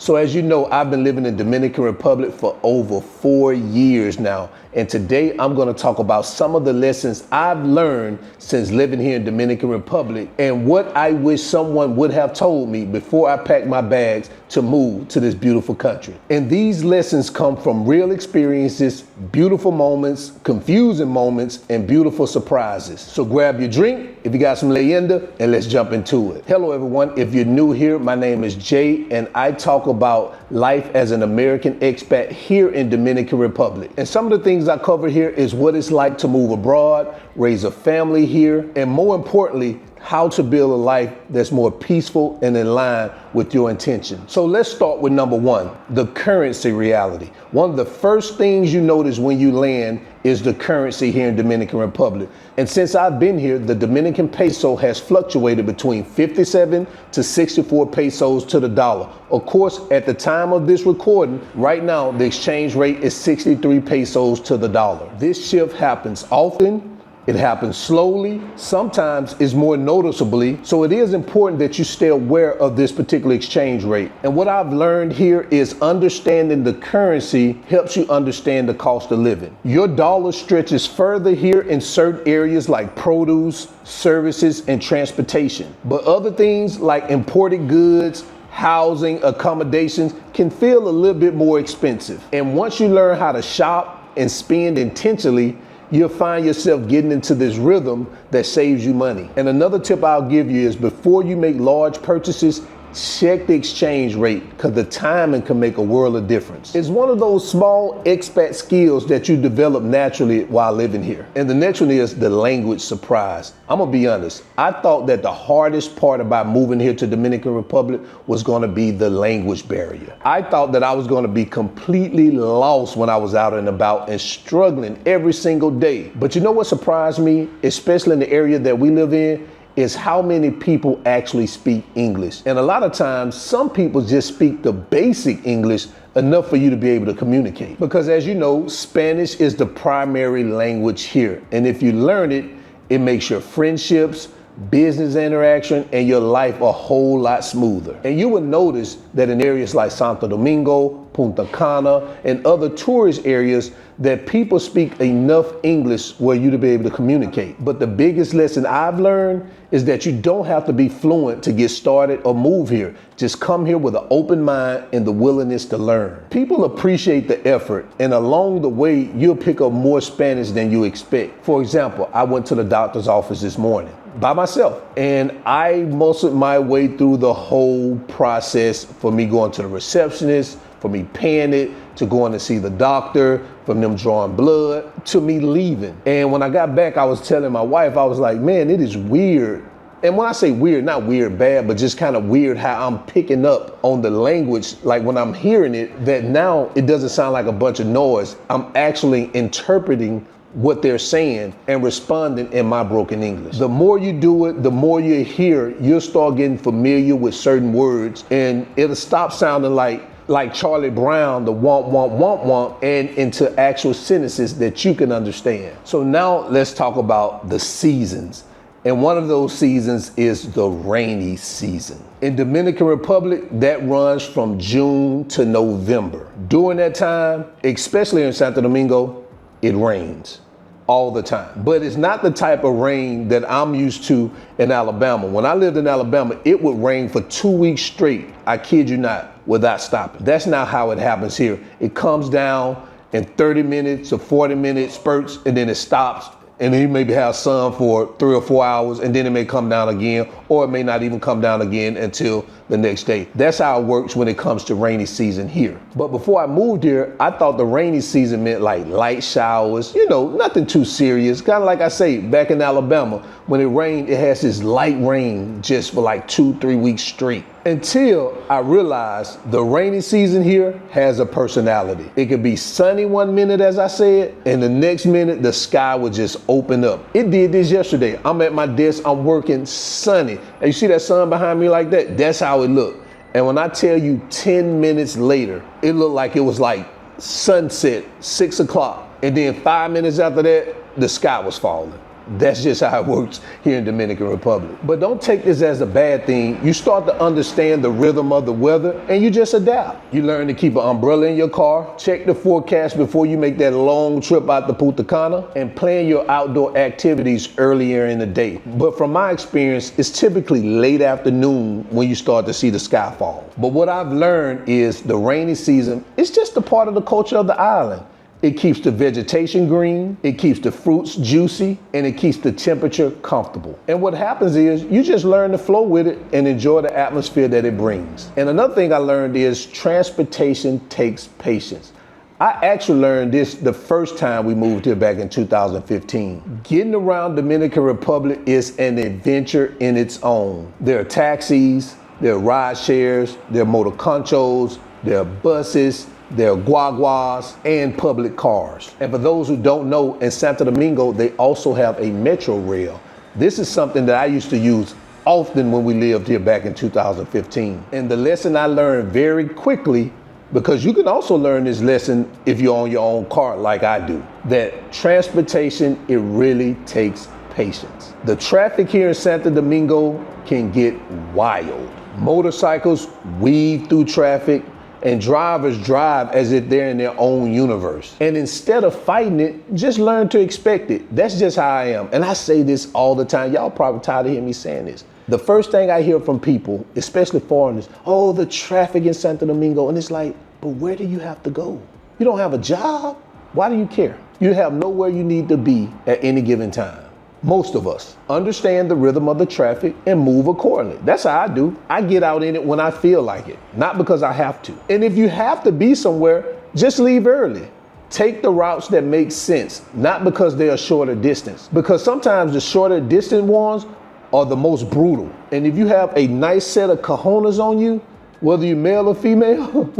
So as you know, I've been living in Dominican Republic for over 4 years now. And today I'm going to talk about some of the lessons I've learned since living here in Dominican Republic and what I wish someone would have told me before I packed my bags to move to this beautiful country. And these lessons come from real experiences, beautiful moments, confusing moments, and beautiful surprises. So grab your drink if you got some leyenda and let's jump into it. Hello everyone, if you're new here, my name is Jay and I talk about life as an American expat here in Dominican Republic. And some of the things I cover here is what it's like to move abroad, raise a family here, and more importantly, how to build a life that's more peaceful and in line with your intention. So let's start with number one, the currency reality. One of the first things you notice when you land is the currency here in Dominican Republic. And since I've been here, the Dominican peso has fluctuated between 57 to 64 pesos to the dollar. Of course, at the time of this recording, right now, the exchange rate is 63 pesos to the dollar. This shift happens often. It happens slowly, sometimes it's more noticeably, so it is important that you stay aware of this particular exchange rate. And what I've learned here is understanding the currency helps you understand the cost of living. Your dollar stretches further here in certain areas like produce, services, and transportation. But other things like imported goods, housing, accommodations can feel a little bit more expensive. And once you learn how to shop and spend intentionally, you'll find yourself getting into this rhythm that saves you money. And another tip I'll give you is before you make large purchases, check the exchange rate because the timing can make a world of difference. It's one of those small expat skills that you develop naturally while living here. And the next one is the language surprise. I'm gonna be honest, I thought that the hardest part about moving here to Dominican Republic was gonna be the language barrier. I thought that I was gonna be completely lost when I was out and about and struggling every single day. But you know what surprised me, especially in the area that we live in, is how many people actually speak English. And a lot of times, some people just speak the basic English enough for you to be able to communicate. Because as you know, Spanish is the primary language here. And if you learn it, it makes your friendships, business interaction, and your life a whole lot smoother. And you will notice that in areas like Santo Domingo, Punta Cana, and other tourist areas that people speak enough English for you to be able to communicate. But the biggest lesson I've learned is that you don't have to be fluent to get started or move here. Just come here with an open mind and the willingness to learn. People appreciate the effort, and along the way, you'll pick up more Spanish than you expect. For example, I went to the doctor's office this morning by myself, and I muscled my way through the whole process for me going to the receptionist, for me paying it, to going to see the doctor, from them drawing blood, to me leaving. And when I got back, I was telling my wife, I was like, man, it is weird. And when I say weird, not weird bad, but just kind of weird how I'm picking up on the language, like when I'm hearing it, that now it doesn't sound like a bunch of noise. I'm actually interpreting what they're saying and responding in my broken English. The more you do it, the more you hear, you'll start getting familiar with certain words and it'll stop sounding like Charlie Brown, the womp, womp, womp, womp, and into actual sentences that you can understand. So now let's talk about the seasons. And one of those seasons is the rainy season. In Dominican Republic, that runs from June to November. During that time, especially in Santo Domingo, it rains all the time. But it's not the type of rain that I'm used to in Alabama. When I lived in Alabama, it would rain for 2 weeks straight. I kid you not, without stopping. That's not how it happens here. It comes down in 30 minutes or 40 minute spurts and then it stops. And then you maybe have sun for 3 or 4 hours and then it may come down again, or it may not even come down again until the next day. That's how it works when it comes to rainy season here. But before I moved here, I thought the rainy season meant like light showers, you know, nothing too serious. Kind of like I say, back in Alabama, when it rained, it has this light rain just for like 2-3 weeks straight. Until I realized the rainy season here has a personality. It could be sunny one minute, as I said, and the next minute the sky would just open up. It did this yesterday. I'm at my desk, I'm working sunny. And you see that sun behind me like that? That's how it looked. And when I tell you 10 minutes later, it looked like it was like sunset, 6 o'clock. And then 5 minutes after that, the sky was falling. That's just how it works here in Dominican Republic. But don't take this as a bad thing. You start to understand the rhythm of the weather and you just adapt. You learn to keep an umbrella in your car, check the forecast before you make that long trip out to Punta Cana, and plan your outdoor activities earlier in the day. But from my experience, it's typically late afternoon when you start to see the sky fall. But what I've learned is the rainy season is just a part of the culture of the island. It keeps the vegetation green, it keeps the fruits juicy, and it keeps the temperature comfortable. And what happens is you just learn to flow with it and enjoy the atmosphere that it brings. And another thing I learned is transportation takes patience. I actually learned this the first time we moved here back in 2015. Getting around Dominican Republic is an adventure in its own. There are taxis, there are ride shares, there are motor conchos, there are buses, there are guaguas, and public cars. And for those who don't know, in Santo Domingo, they also have a metro rail. This is something that I used to use often when we lived here back in 2015. And the lesson I learned very quickly, because you can also learn this lesson if you're on your own car like I do, that transportation, it really takes patience. The traffic here in Santo Domingo can get wild. Motorcycles weave through traffic, and drivers drive as if they're in their own universe. And instead of fighting it, just learn to expect it. That's just how I am. And I say this all the time. Y'all probably tired of hearing me saying this. The first thing I hear from people, especially foreigners, oh, the traffic in Santo Domingo. And it's like, but where do you have to go? You don't have a job? Why do you care? You have nowhere you need to be at any given time. Most of us understand the rhythm of the traffic and move accordingly. That's how I do. I get out in it when I feel like it, not because I have to. And if you have to be somewhere, just leave early. Take the routes that make sense, not because they're a shorter distance. Because sometimes the shorter distance ones are the most brutal. And if you have a nice set of cojones on you, whether you're male or female,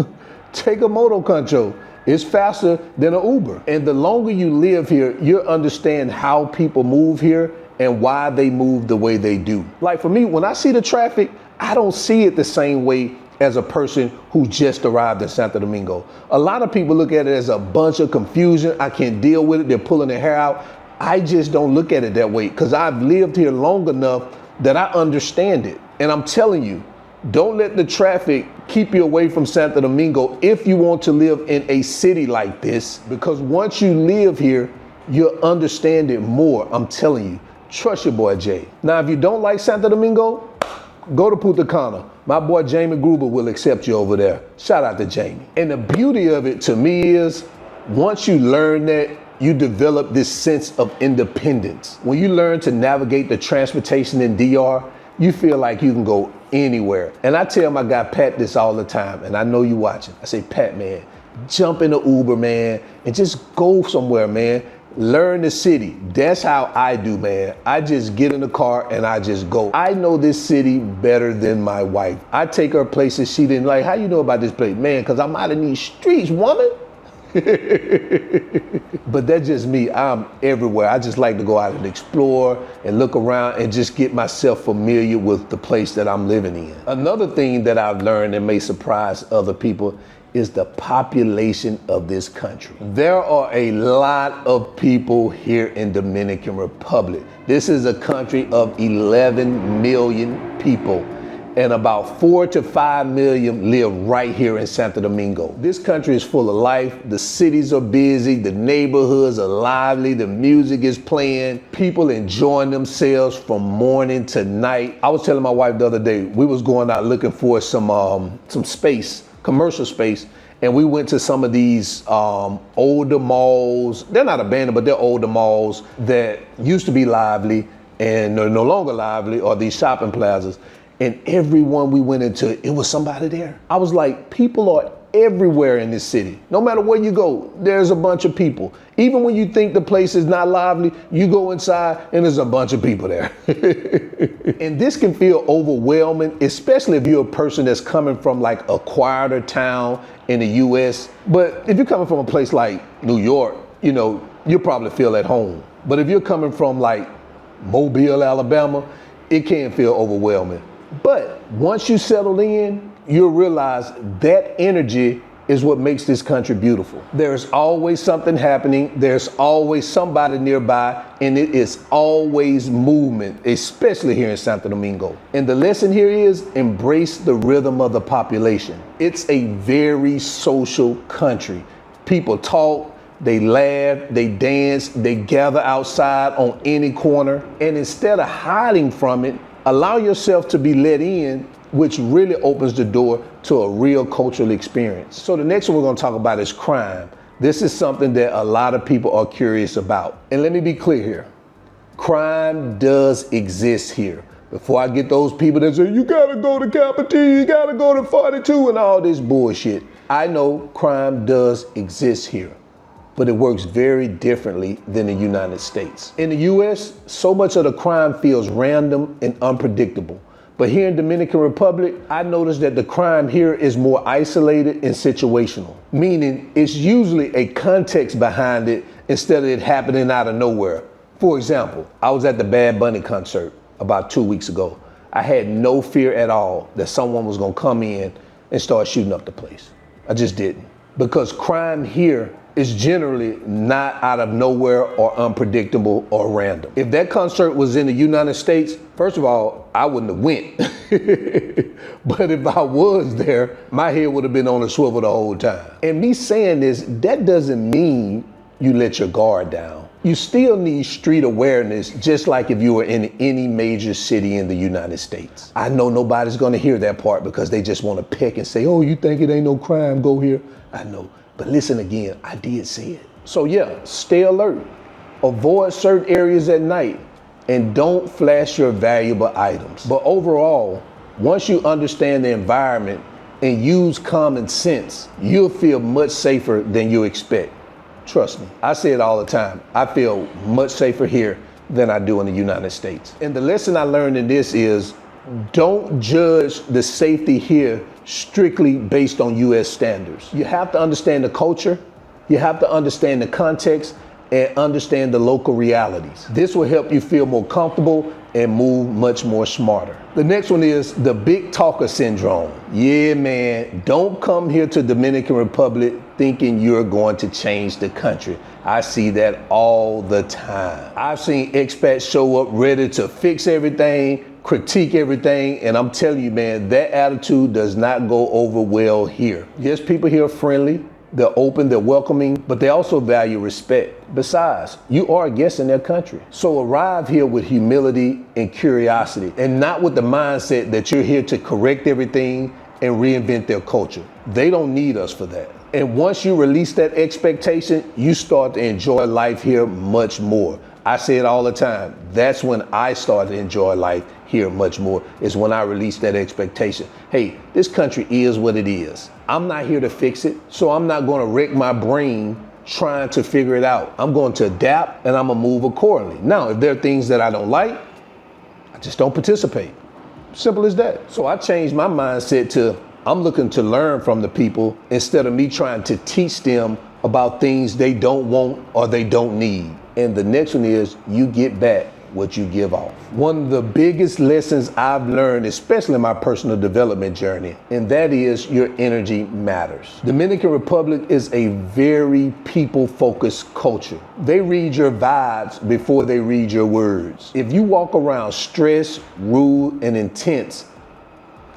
take a moto concho. It's faster than an Uber. And the longer you live here, you'll understand how people move here and why they move the way they do. Like for me, when I see the traffic, I don't see it the same way as a person who just arrived in Santo Domingo. A lot of people look at it as a bunch of confusion. I can't deal with it. They're pulling their hair out. I just don't look at it that way because I've lived here long enough that I understand it. And I'm telling you, don't let the traffic keep you away from Santo Domingo if you want to live in a city like this, because once you live here, you'll understand it more. I'm telling you, trust your boy Jay. Now, if you don't like Santo Domingo, go to Punta Cana. My boy Jamie Gruber will accept you over there. Shout out to Jamie. And the beauty of it to me is once you learn that, you develop this sense of independence. When you learn to navigate the transportation in DR, you feel like you can go anywhere. And I tell my guy Pat this all the time, and I know you watching. I say, Pat, man, jump in the Uber, man, and just go somewhere, man. Learn the city. That's how I do, man. I just get in the car and I just go. I know this city better than my wife. I take her places she didn't like. How you know about this place? Man, because I'm out in these streets, woman. But that's just me. I'm everywhere. I just like to go out and explore and look around and just get myself familiar with the place that I'm living in. Another thing that I've learned that may surprise other people is the population of this country. There are a lot of people here in Dominican Republic. This is a country of 11 million people. And about 4 to 5 million live right here in Santo Domingo. This country is full of life. The cities are busy. The neighborhoods are lively. The music is playing. People enjoying themselves from morning to night. I was telling my wife the other day, we was going out looking for some space, commercial space. And we went to some of these older malls. They're not abandoned, but they're older malls that used to be lively and are no longer lively, or these shopping plazas. And everyone we went into, it was somebody there. I was like, people are everywhere in this city. No matter where you go, there's a bunch of people. Even when you think the place is not lively, you go inside and there's a bunch of people there. And this can feel overwhelming, especially if you're a person that's coming from like a quieter town in the US. But if you're coming from a place like New York, you know, you'll probably feel at home. But if you're coming from like Mobile, Alabama, it can feel overwhelming. But once you settle in, you'll realize that energy is what makes this country beautiful. There's always something happening, there's always somebody nearby, and it is always movement, especially here in Santo Domingo. And the lesson here is embrace the rhythm of the population. It's a very social country. People talk, they laugh, they dance, they gather outside on any corner, and instead of hiding from it, allow yourself to be let in, which really opens the door to a real cultural experience. So the next one we're gonna talk about is crime. This is something that a lot of people are curious about. And let me be clear here. Crime does exist here. Before I get those people that say, you gotta go to Capital, you gotta go to 42 and all this bullshit. I know crime does exist here, but it works very differently than the United States. In the US, so much of the crime feels random and unpredictable. But here in Dominican Republic, I noticed that the crime here is more isolated and situational, meaning it's usually a context behind it instead of it happening out of nowhere. For example, I was at the Bad Bunny concert about 2 weeks ago. I had no fear at all that someone was gonna come in and start shooting up the place. I just didn't. Because crime here is generally not out of nowhere or unpredictable or random. If that concert was in the United States, first of all, I wouldn't have went. But if I was there, my head would have been on a swivel the whole time. And me saying this, that doesn't mean you let your guard down. You still need street awareness, just like if you were in any major city in the United States. I know nobody's gonna hear that part because they just wanna pick and say, oh, you think it ain't no crime, go here. I know. But listen again, I did say it. So yeah, stay alert. Avoid certain areas at night and don't flash your valuable items. But overall, once you understand the environment and use common sense, you'll feel much safer than you expect. Trust me, I say it all the time. I feel much safer here than I do in the United States. And the lesson I learned in this is don't judge the safety here strictly based on US standards. You have to understand the culture, you have to understand the context, and understand the local realities. This will help you feel more comfortable and move much more smarter. The next one is the big talker syndrome. Yeah, man, don't come here to Dominican Republic thinking you're going to change the country. I see that all the time. I've seen expats show up ready to fix everything, critique everything, and I'm telling you, man, that attitude does not go over well here. Yes, people here are friendly, they're open, they're welcoming, but they also value respect. Besides, you are a guest in their country. So arrive here with humility and curiosity, and not with the mindset that you're here to correct everything and reinvent their culture. They don't need us for that. And once you release that expectation, you start to enjoy life here much more. I say it all the time. That's when I start to enjoy life here much more, is when I release that expectation. Hey, this country is what it is. I'm not here to fix it, so I'm not gonna wreck my brain trying to figure it out. I'm going to adapt and I'm gonna move accordingly. Now, if there are things that I don't like, I just don't participate. Simple as that. So I changed my mindset to, I'm looking to learn from the people instead of me trying to teach them about things they don't want or they don't need. And the next one is you get back what you give off. One of the biggest lessons I've learned, especially in my personal development journey, and that is your energy matters. Dominican Republic is a very people-focused culture. They read your vibes before they read your words. If you walk around stressed, rude, and intense,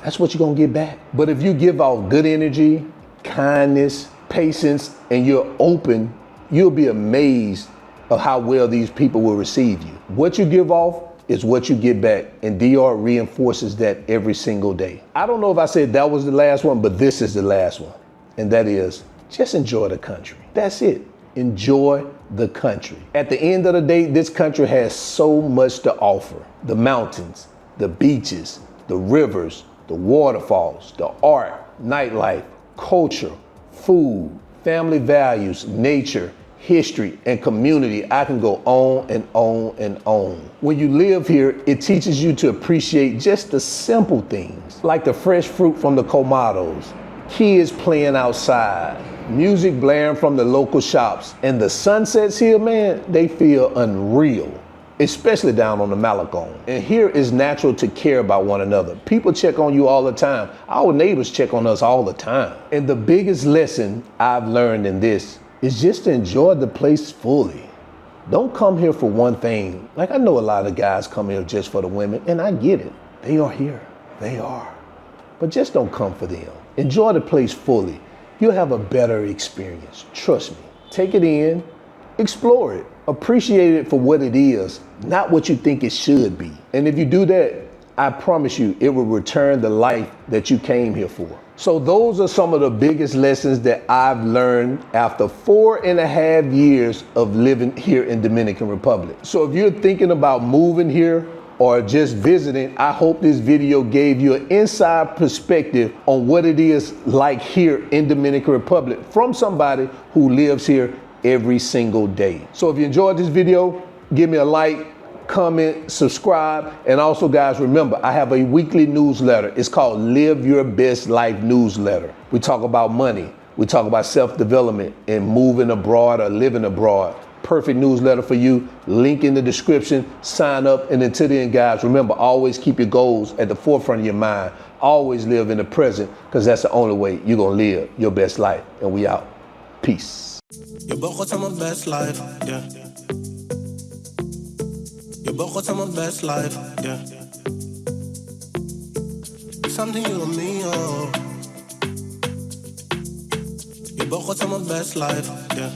that's what you're gonna get back. But if you give off good energy, kindness, patience, and you're open, you'll be amazed of how well these people will receive you. What you give off is what you get back, and DR reinforces that every single day. I don't know if I said that was the last one, but this is the last one, and that is just enjoy the country. That's it. Enjoy the country. At the end of the day, this country has so much to offer. The mountains, the beaches, the rivers, the waterfalls, the art, nightlife, culture, food, family values, nature, history, and community. I can go on and on and on. When you live here, it teaches you to appreciate just the simple things, like the fresh fruit from the comados, kids playing outside, music blaring from the local shops, and the sunsets here, man, they feel unreal. especially down on the Malacon. And here it's natural to care about one another. People check on you all the time. Our neighbors check on us all the time. And the biggest lesson I've learned in this is just to enjoy the place fully. Don't come here for one thing. Like, I know a lot of guys come here just for the women, and I get it. They are here. They are. But just don't come for them. Enjoy the place fully. You'll have a better experience. Trust me. Take it in, explore it, appreciate it for what it is, not what you think it should be. And if you do that, I promise you, it will return the life that you came here for. So those are some of the biggest lessons that I've learned after 4.5 years of living here in Dominican Republic. So if you're thinking about moving here or just visiting, I hope this video gave you an inside perspective on what it is like here in Dominican Republic from somebody who lives here every single day. So if you enjoyed this video, give me a like, comment, subscribe, and also guys, remember, I have a weekly newsletter. It's called Live Your Best Life Newsletter. We talk about money, we talk about self-development and moving abroad or living abroad. Perfect newsletter for you. Link in the description, sign up, and until then guys, remember, always keep your goals at the forefront of your mind. Always live in the present, because that's the only way you're gonna live your best life. And we out. Peace. Je begon aan mijn best life, yeah. Je begon aan mijn best life, yeah. Something you and me, oh. Je begon aan mijn best life, yeah.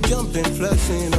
Jumping, flexing,